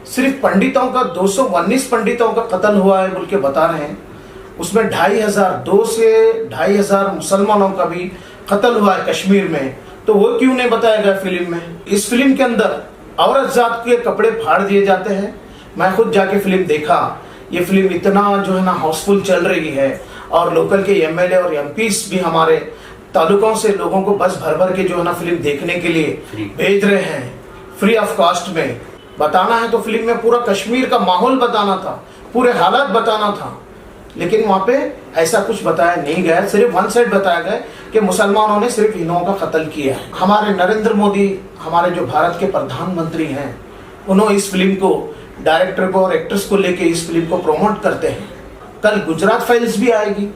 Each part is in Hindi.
सिर्फ पंडितों का 219 पंडितों का कत्ल हुआ है बोल के बता रहे हैं। उसमें 2 से 2,500 मुसलमानों का भी कत्ल हुआ है कश्मीर में। तो वो क्यों नहीं बताया गया फिल्म में? इस फिल्म के अंदर औरत जात के कपड़े फाड़ दिए जाते हैं। मैं खुद जाके फिल्म देखा। ये फिल्म इतना जो है ना हाउसफुल चल रही है और लोकल के एमएलए और एमपीस भी हमारे तालुकों से लोगों को बस भर भर के जो है ना फिल्म देखने के लिए भेज रहे हैं, फ्री ऑफ कॉस्ट में। बताना है तो फिल्म में पूरा कश्मीर का माहौल बताना था, पूरे हालात बताना था, लेकिन वहां पे ऐसा कुछ बताया नहीं गया। सिर्फ वन साइड बताया गया कि मुसलमानों ने सिर्फ हिंदुओं का कत्ल किया है। हमारे नरेंद्र मोदी, हमारे जो भारत के प्रधानमंत्री हैं, उन्होंने इस फिल्म को, डायरेक्टर को और एक्ट्रेस को लेके इस फिल्म को प्रमोट करते हैं। कल गुजरात फाइल्स भी आएगी,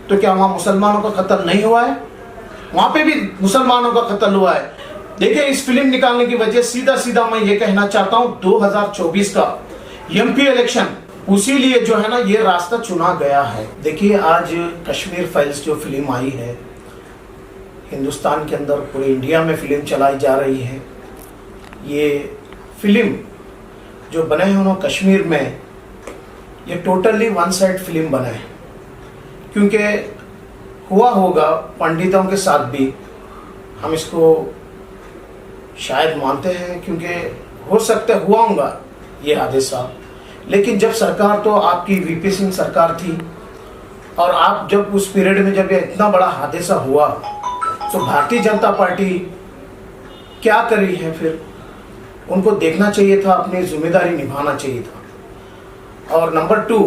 तो क्या वहां मुसलमानों का कत्ल नहीं हुआ है? वहां पे भी मुसलमानों का कत्ल हुआ है। देखिए, इस फिल्म निकालने की वजह सीधा सीधा मैं ये कहना चाहता हूं, 2024 का एमपी इलेक्शन, उसी लिए जो है ना ये रास्ता चुना गया है। देखिए, आज कश्मीर फाइल्स जो फिल्म आई है, हिंदुस्तान के अंदर पूरे इंडिया में फिल्म चलाई जा रही है। ये फिल्म जो बने हैं उन्होंने कश्मीर में, ये टोटली वन साइड फिल्म बना है। क्योंकि हुआ होगा पंडितों के साथ भी, हम इसको शायद मानते हैं, क्योंकि हो सकता है हुआ होगा ये हादसा। लेकिन जब सरकार तो आपकी वीपी सिंह सरकार थी, और आप जब उस पीरियड में जब ये इतना बड़ा हादसा हुआ, तो भारतीय जनता पार्टी क्या कर रही है? फिर उनको देखना चाहिए था, अपनी जिम्मेदारी निभाना चाहिए था। और नंबर 2,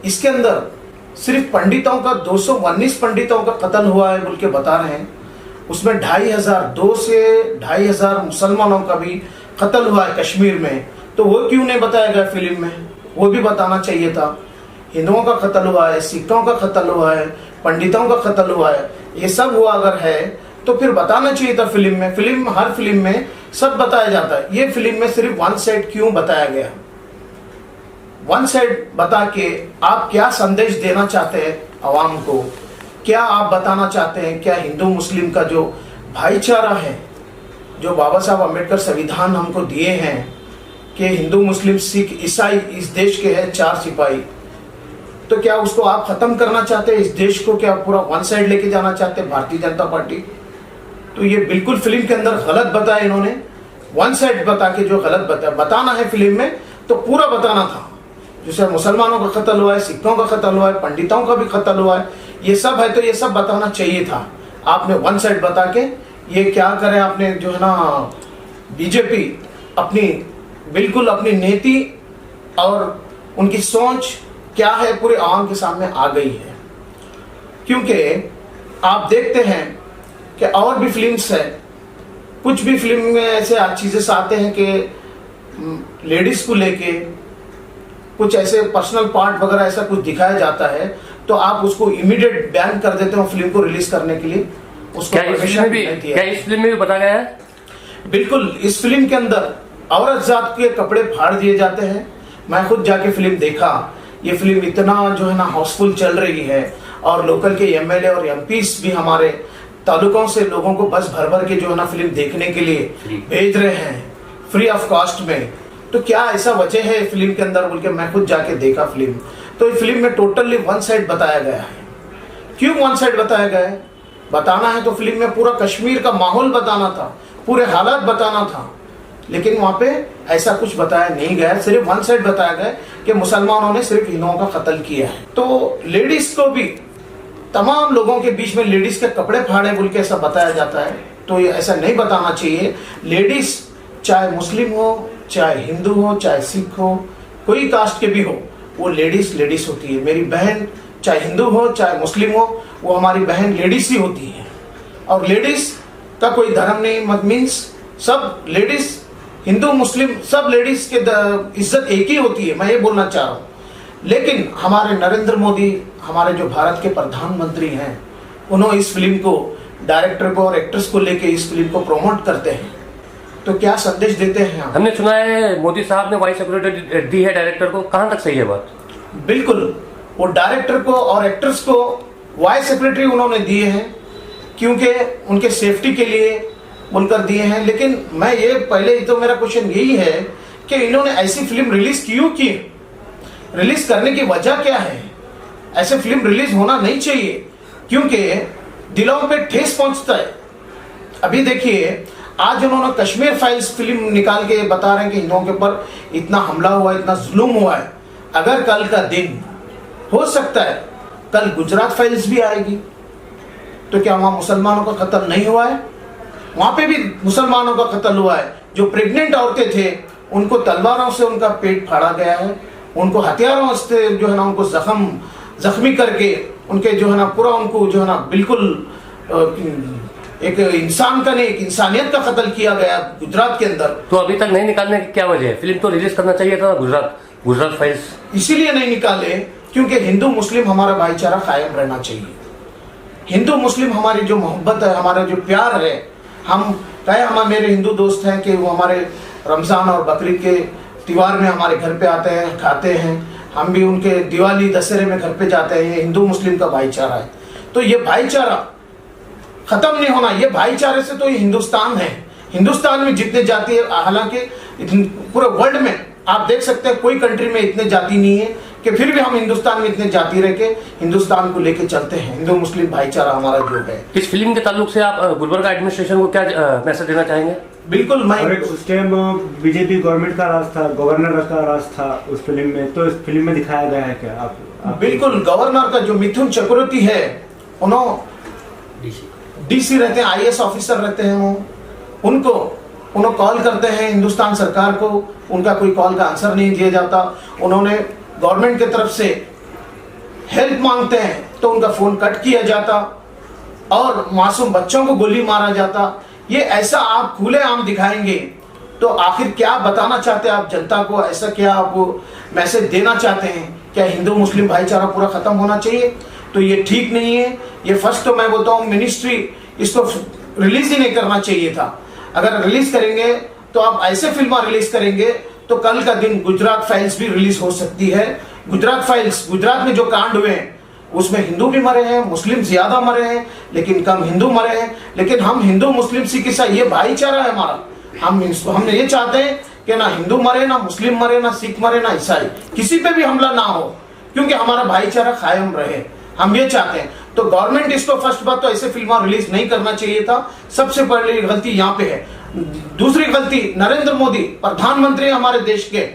इसके अंदर सिर्फ पंडितों का 219 पंडितों का कत्ल हुआ है बोल के बता रहे हैं। उसमें 2 से 2,500 मुसलमानों का भी कत्ल हुआ है कश्मीर में। तो वो क्यों नहीं बताया गया फिल्म में? वो भी बताना चाहिए था। हिंदुओं का कत्ल हुआ है, सिखों का कत्ल हुआ है, पंडितों का कत्ल हुआ है, ये सब हुआ अगर है तो फिर बताना चाहिए था फिल्म में। हर फिल्म में सब बताया जाता है, ये फिल्म में सिर्फ वन साइड क्यों बताया गया? वन साइड बता के आप क्या संदेश देना चाहते हैं आवाम को? क्या आप बताना चाहते हैं? क्या हिंदू मुस्लिम का जो भाईचारा है, जो बाबा साहब अम्बेडकर संविधान हमको दिए हैं कि हिंदू मुस्लिम सिख ईसाई इस देश के हैं 4 सिपाही, तो क्या उसको आप खत्म करना चाहते हैं? इस देश को क्या पूरा वन साइड लेके जाना चाहते हैं भारतीय जनता पार्टी? तो ये बिल्कुल फिल्म के अंदर गलत बताया इन्होंने। वन साइड बता के जो गलत बताना है फिल्म में, तो पूरा बताना था। जैसे मुसलमानों का कत्ल हुआ है, सिखों का कत्ल हुआ है, पंडितों का भी कत्ल हुआ है, ये सब है, तो ये सब बताना चाहिए था। आपने वन साइड बता के ये क्या करे? आपने जो है ना बीजेपी अपनी बिल्कुल अपनी नीति और उनकी सोच क्या है पूरे आवाम के सामने आ गई है। क्योंकि आप देखते हैं कि और भी फिल्म्स है, कुछ भी फिल्म में ऐसे चीजें आते हैं कि लेडीज को लेके कुछ ऐसे पर्सनल पार्ट वगैरह ऐसा कुछ दिखाया जाता है, तो आप उसको इमीडिएट बैन कर देते हो फिल्म को रिलीज करने के लिए। उसको क्या इस फिल्म में भी बताया गया है? बिल्कुल, इस फिल्म के अंदर औरत जात के कपड़े फाड़ दिए जाते हैं। मैं खुद जाके फिल्म देखा। ये फिल्म इतना जो है ना हाउसफुल चल रही है और लोकल के एमएलए और एमपीस भी हमारे तालुकों से लोगों को बस भर भर के जो है ना फिल्म देखने के लिए भेज रहे हैं, फ्री ऑफ कॉस्ट में। तो क्या ऐसा वजह है फिल्म के अंदर बोल के मैं खुद जाके देखा फिल्म। तो इस फिल्म में टोटली वन साइड बताया गया है। क्यों वन साइड बताया गया है? बताना है तो फिल्म में पूरा कश्मीर का माहौल बताना था, पूरे हालात बताना था, लेकिन वहां पे ऐसा कुछ बताया नहीं गया। सिर्फ वन साइड बताया गया कि मुसलमानों ने सिर्फ हिंदुओं का कत्ल किया है। तो लेडीज को भी, तमाम लोगों के बीच में लेडीज के कपड़े फाड़े बोल के ऐसा बताया जाता है, तो ये ऐसा नहीं बताना चाहिए। लेडीज चाहे मुस्लिम हो, चाहे हिंदू हो, चाहे सिख हो, कोई कास्ट के भी हो, वो लेडीज लेडीज होती है। मेरी बहन चाहे हिंदू हो चाहे मुस्लिम हो, वो हमारी बहन लेडीज ही होती है। और लेडीज का कोई धर्म नहीं, मत मीन्स सब लेडीज, हिंदू मुस्लिम सब लेडीज के इज्जत एक ही होती है, मैं ये बोलना चाह रहा हूँ। लेकिन हमारे नरेंद्र मोदी, हमारे जो भारत के प्रधानमंत्री हैं, उन्होंने इस फिल्म को, डायरेक्टर को और एक्ट्रेस को लेके इस फिल्म को प्रमोट करते हैं। तो क्या संदेश देते हैं? हमने सुना है मोदी साहब ने वाइस सिक्योरिटी दी है डायरेक्टर को, कहां तक सही है बात? बिल्कुल, वो डायरेक्टर को और एक्ट्रेस को वाइस सेक्रेटरी उन्होंने दिए हैं, क्योंकि उनके सेफ्टी के लिए बोलकर दिए हैं। लेकिन मैं ये पहले तो मेरा क्वेश्चन यही है कि इन्होंने ऐसी फिल्म रिलीज क्यों की, रिलीज करने की वजह क्या है। ऐसे फिल्म रिलीज होना नहीं चाहिए क्योंकि दिलों पे ठेस पहुंचता है। अभी देखिए आज उन्होंने कश्मीर फाइल्स फिल्म निकाल के बता रहे हैं कि हिंदुओं के ऊपर इतना हमला हुआ है, इतना जुल्म हुआ है। अगर कल का दिन हो सकता है कल गुजरात फाइल्स भी आएगी, तो क्या वहां मुसलमानों का कत्ल नहीं हुआ है? वहां पे भी मुसलमानों का कत्ल हुआ है। जो प्रेग्नेंट औरतें थे उनको तलवारों से उनका पेट फाड़ा गया है, उनको हथियारों से जो है ना उनको जख्मी करके उनके जो है ना पूरा उनको जो है ना बिल्कुल एक इंसान का नहीं एक इंसानियत का कत्ल किया गया गुजरात के अंदर। तो अभी तक नहीं निकालने की क्या वजह है? फिल्म तो रिलीज करना चाहिए था गुजरात फाइल्स। इसीलिए नहीं निकाले क्योंकि हिंदू मुस्लिम हमारा भाईचारा कायम रहना चाहिए। हिंदू मुस्लिम हमारी जो मोहब्बत है, हमारा जो प्यार है, हम चाहे हम मेरे हिंदू दोस्त हैं कि वो हमारे रमजान और बकरीद के त्योहार में हमारे घर पे आते हैं, खाते हैं, हम भी उनके दिवाली दशहरे में घर पे जाते हैं। ये हिंदू मुस्लिम का भाईचारा है, तो ये भाईचारा खत्म नहीं होना। ये भाईचारे से तो ये हिंदुस्तान है। हिंदुस्तान में जितने जाति है, हालांकि पूरे वर्ल्ड में आप देख सकते हैं कोई कंट्री में इतने जाति नहीं है कि फिर भी हम हिंदुस्तान में इतने जाति रह के हिंदुस्तान को लेके चलते हैं। हिंदू मुस्लिम भाईचारा हमारा जो है। इस फिल्म के ताल्लुक से आप गुलबर्गा एडमिनिस्ट्रेशन को क्या मैसेज देना चाहेंगे? बिल्कुल, मैं उस टाइम बीजेपी गवर्नमेंट का राज था, गवर्नर का राज था उस फिल्म में, तो इस फिल्म में दिखाया गया है क्या? आप बिल्कुल, गवर्नर का जो मिथुन चक्रवर्ती है, उन्होंने डीसी रहते हैं, आईएएस ऑफिसर रहते हैं, वो उन्होंने कॉल करते हैं हिंदुस्तान सरकार को, उनका कोई कॉल का आंसर नहीं दिया जाता। उन्होंने गवर्नमेंट की तरफ से हेल्प मांगते हैं तो उनका फोन कट किया जाता और मासूम बच्चों को गोली मारा जाता। ये ऐसा आप खुलेआम दिखाएंगे तो आखिर क्या बताना चाहते हैं आप जनता को? ऐसा क्या आप मैसेज देना चाहते हैं? क्या हिंदू मुस्लिम भाईचारा पूरा खत्म होना चाहिए? तो ये ठीक नहीं है। ये फर्स्ट तो मैं बोलता हूँ मिनिस्ट्री इसको रिलीज ही नहीं करना चाहिए था। अगर रिलीज करेंगे तो आप ऐसे फिल्म रिलीज करेंगे तो कल का दिन गुजरात फाइल्स भी रिलीज हो सकती है। गुजरात फाइल्स, गुजरात में जो कांड हुए हैं उसमें हिंदू भी मरे हैं, मुस्लिम ज्यादा मरे हैं, लेकिन कम हिंदू मरे हैं। लेकिन हम हिंदू मुस्लिम सिख ईसाई ये भाईचारा है हमारा। हम ये चाहते हैं कि ना हिंदू मरे, ना मुस्लिम मरे, ना सिख मरे, ना ईसाई, किसी पे भी हमला ना हो, क्योंकि हमारा भाईचारा कायम रहे। हम ये चाहते हैं। तो गवर्नमेंट इसको फर्स्ट बात तो ऐसे फिल्म रिलीज नहीं करना चाहिए था। सबसे पहली गलती यहाँ पे है। दूसरी गलती, नरेंद्र मोदी प्रधानमंत्री हमारे देश के,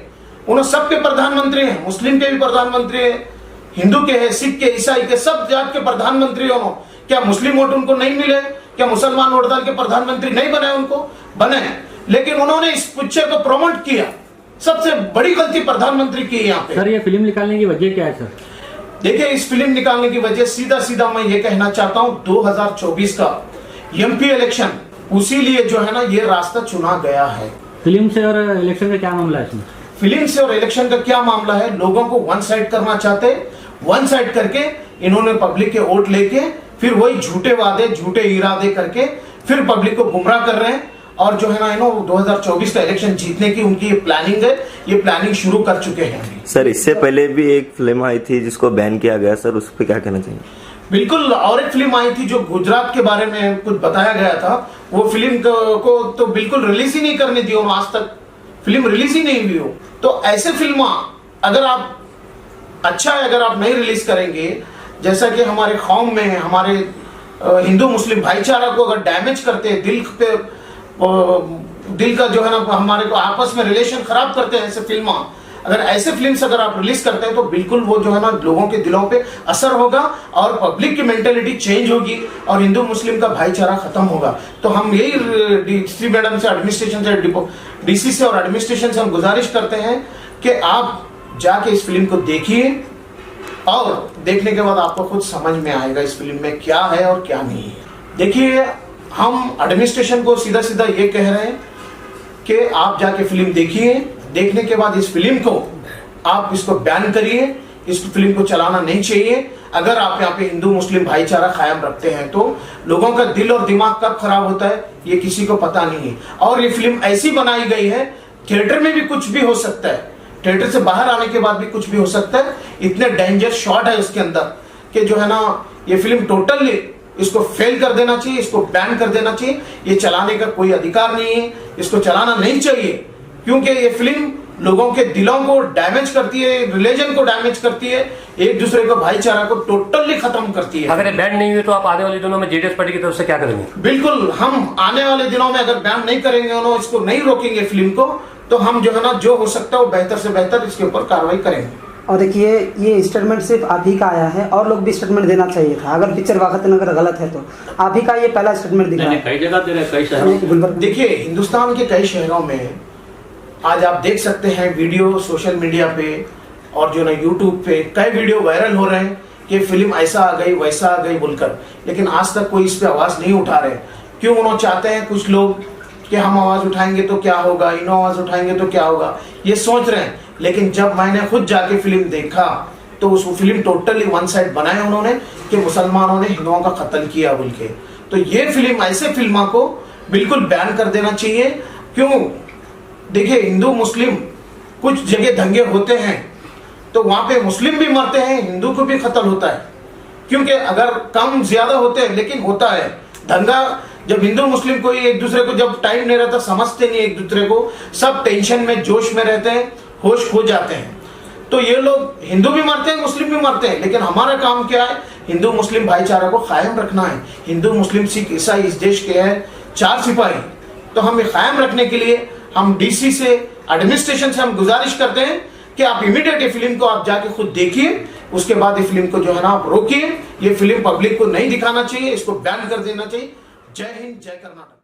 उन्होंने सबके प्रधानमंत्री हैं, मुस्लिम के भी प्रधानमंत्री हैं, हिंदू के हैं, सिख के, ईसाई के, सब जात के प्रधानमंत्री हो। क्या मुस्लिम वोट उनको नहीं मिले? क्या मुसलमान वोट डाल के प्रधानमंत्री नहीं बने? उनको बने, लेकिन उन्होंने इस पिक्चर को प्रमोट किया। सबसे बड़ी गलती प्रधानमंत्री की है यहाँ पे। सर, ये फिल्म निकालने की वजह क्या है सर? देखिए, इस फिल्म निकालने की वजह सीधा मैं ये कहना चाहता हूँ 2024 का एमपी इलेक्शन, उसी लिए जो है ना ये रास्ता चुना गया है। फिल्म से और इलेक्शन का क्या मामला है इसमें? फिल्म से और इलेक्शन का क्या मामला है? लोगों को वन साइड करना चाहते, वन साइड करके इन्होंने पब्लिक के वोट लेके फिर वही झूठे वादे, झूठे इरादे करके फिर पब्लिक को गुमराह कर रहे हैं। और जो है ना 2024 का इलेक्शन जीतने की उनकी प्लानिंग है, ये प्लानिंग शुरू कर चुके हैं। सर, इससे पहले भी एक फिल्म आई थी जिसको बैन किया गया, सर उस पर क्या कहना चाहिए? बिल्कुल, और एक फिल्म आई थी जो गुजरात के बारे में कुछ बताया गया था, वो फिल्म को तो बिल्कुल रिलीज ही नहीं करने दी, आज तक फिल्म रिलीज ही नहीं हुई हो। तो ऐसे फिल्म अगर आप अच्छा है, अगर आप नहीं रिलीज करेंगे, जैसा कि हमारे कौम में हमारे हिंदू मुस्लिम भाईचारा को अगर डैमेज करते हैं, दिल का जो है ना हमारे को आपस में रिलेशन खराब करते हैं ऐसे फिल्म, अगर ऐसे फिल्म्स अगर आप रिलीज करते हैं तो बिल्कुल वो जो है ना लोगों के दिलों पे असर होगा और पब्लिक की मेंटेलिटी चेंज होगी और हिंदू मुस्लिम का भाईचारा खत्म होगा। तो हम यही डीसी मैडम से, एडमिनिस्ट्रेशन से, डीसी से और एडमिनिस्ट्रेशन से हम गुजारिश करते हैं कि आप जाके इस फिल्म को देखिए और देखने के बाद आपको खुद समझ में आएगा इस फिल्म में क्या है और क्या नहीं है। देखिए, हम एडमिनिस्ट्रेशन को सीधा सीधा ये कह रहे हैं कि आप जाके फिल्म देखिए, देखने के बाद इस फिल्म को आप इसको बैन करिए, इस फिल्म को चलाना नहीं चाहिए। अगर आप यहाँ पे हिंदू मुस्लिम भाईचारा कायम रखते हैं तो लोगों का दिल और दिमाग कब खराब होता है ये किसी को पता नहीं है। और ये फिल्म ऐसी बनाई गई है, थिएटर में भी कुछ भी हो सकता है, थिएटर से बाहर आने के बाद भी कुछ भी हो सकता है। इतने डेंजर शॉट है उसके अंदर कि जो है ना ये फिल्म टोटली इसको फेल कर देना चाहिए, इसको बैन कर देना चाहिए। ये चलाने का कोई अधिकार नहीं है, इसको चलाना नहीं चाहिए। क्योंकि ये फिल्म लोगों के दिलों को डैमेज करती है, रिलीजन को डैमेज करती है, एक दूसरे को भाईचारा को टोटली खत्म करती है। अगर ये बैन नहीं हुई तो आप आने वाले दिनों में जेडीएस पार्टी की तरफ से क्या करेंगे? बिल्कुल, हम आने वाले दिनों में अगर बैन नहीं करेंगे, उन्होंने इसको नहीं रोकेंगे फिल्म को, तो हम जो है ना जो हो सकता है वो बेहतर से बेहतर इसके ऊपर कार्रवाई करेंगे। और देखिए ये स्टेटमेंट सिर्फ आप ही का आया है, और लोग भी स्टेटमेंट देना चाहिए था। अगर पिक्चर वाकई अगर गलत है तो आप ही का ये पहला स्टेटमेंट दिखा है। कई जगह दे रहे हैं, कई शहरों में। देखिए, हिंदुस्तान के कई शहरों में आज आप देख सकते हैं वीडियो सोशल मीडिया पे और जो ना यूट्यूब पे कई वीडियो वायरल हो रहे हैं कि फिल्म ऐसा आ गई वैसा आ गई बोलकर, लेकिन आज तक कोई इस पे आवाज नहीं उठा रहे। क्यों? उन्होंने चाहते हैं कुछ लोग कि हम आवाज उठाएंगे तो क्या होगा, इन्हों आवाज उठाएंगे तो क्या होगा, ये सोच रहे हैं। लेकिन जब मैंने खुद जाके फिल्म देखा तो उस फिल्म टोटली वन साइड बनाया उन्होंने कि मुसलमानों ने हिंदुओं का कत्ल किया बोल के। तो ये फिल्म, ऐसे फिल्मों को बिल्कुल बैन कर देना चाहिए। क्यों? देखिए, हिंदू मुस्लिम कुछ जगह दंगे होते हैं तो वहां पे मुस्लिम भी मरते हैं, हिंदू को भी कत्ल होता है। क्योंकि अगर कम ज्यादा होते हैं लेकिन होता है दंगा। जब हिंदू मुस्लिम कोई एक दूसरे को जब टाइम नहीं रहता, समझते नहीं एक दूसरे को, सब टेंशन में जोश में रहते हैं, होश खो जाते हैं। तो ये लोग हिंदू भी मरते हैं, मुस्लिम भी मरते हैं, लेकिन हमारा काम क्या है? हिंदू मुस्लिम भाईचारा को कायम रखना है। हिंदू मुस्लिम सिख ईसाई इस देश के हैं 4 सिपाही, तो हमें कायम रखने के लिए हम डीसी से, एडमिनिस्ट्रेशन से हम गुजारिश करते हैं कि आप इमीडिएट ये फिल्म को आप जाके खुद देखिए, उसके बाद ये फिल्म को जो है ना आप रोकिए। ये फिल्म पब्लिक को नहीं दिखाना चाहिए, इसको बैन कर देना चाहिए। जय हिंद, जय कर्नाटक।